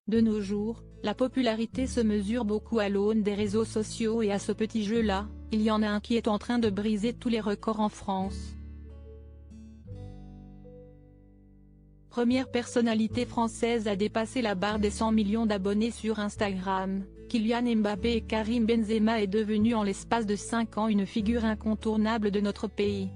De nos jours, la popularité se mesure beaucoup à l'aune des réseaux sociaux et à ce petit jeu-là, il y en a un qui est en train de briser tous les records en France. Première personnalité française à dépasser la barre des 100 millions d'abonnés sur Instagram, Kylian Mbappé et Karim Benzema est devenu en l'espace de 5 ans une figure incontournable de notre pays.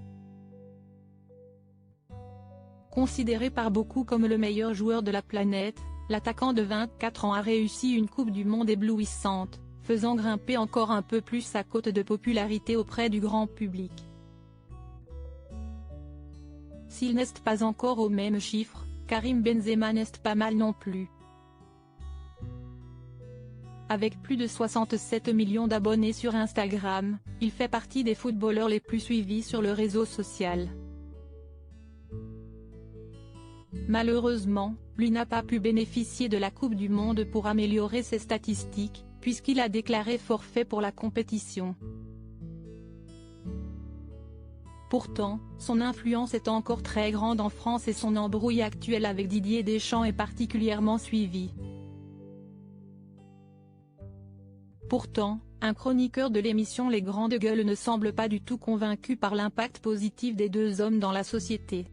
Considéré par beaucoup comme le meilleur joueur de la planète, l'attaquant de 24 ans a réussi une Coupe du Monde éblouissante, faisant grimper encore un peu plus sa cote de popularité auprès du grand public. S'il n'est pas encore au même chiffre, Karim Benzema n'est pas mal non plus. Avec plus de 67 millions d'abonnés sur Instagram, il fait partie des footballeurs les plus suivis sur le réseau social. Malheureusement, lui n'a pas pu bénéficier de la Coupe du Monde pour améliorer ses statistiques, puisqu'il a déclaré forfait pour la compétition. Pourtant, son influence est encore très grande en France et son embrouille actuelle avec Didier Deschamps est particulièrement suivie. Pourtant, un chroniqueur de l'émission Les Grandes Gueules ne semble pas du tout convaincu par l'impact positif des deux hommes dans la société.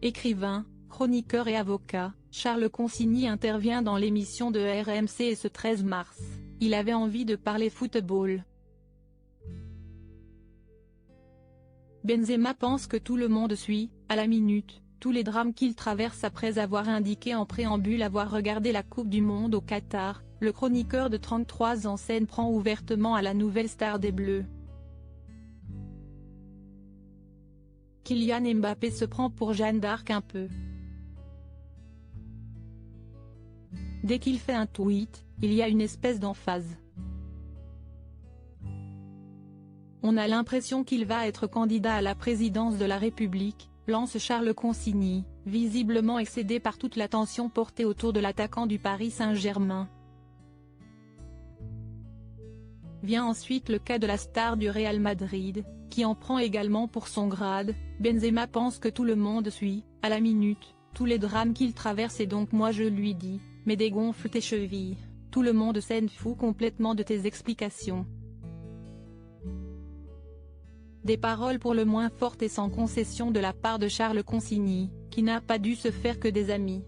Écrivain, chroniqueur et avocat, Charles Consigny intervient dans l'émission de RMC et ce 13 mars, il avait envie de parler football. Benzema pense que tout le monde suit, à la minute, tous les drames qu'il traverse après avoir indiqué en préambule avoir regardé la Coupe du Monde au Qatar. Le chroniqueur de 33 ans s'en prend ouvertement à la nouvelle star des Bleus. Kylian Mbappé se prend pour Jeanne d'Arc un peu. Dès qu'il fait un tweet, il y a une espèce d'emphase. On a l'impression qu'il va être candidat à la présidence de la République, lance Charles Consigny, visiblement excédé par toute l'attention portée autour de l'attaquant du Paris Saint-Germain. Vient ensuite le cas de la star du Real Madrid, qui en prend également pour son grade. Benzema pense que tout le monde suit, à la minute, tous les drames qu'il traverse et donc moi je lui dis, mais dégonfle tes chevilles, tout le monde s'en fout complètement de tes explications. Des paroles pour le moins fortes et sans concession de la part de Charles Consigny, qui n'a pas dû se faire que des amis.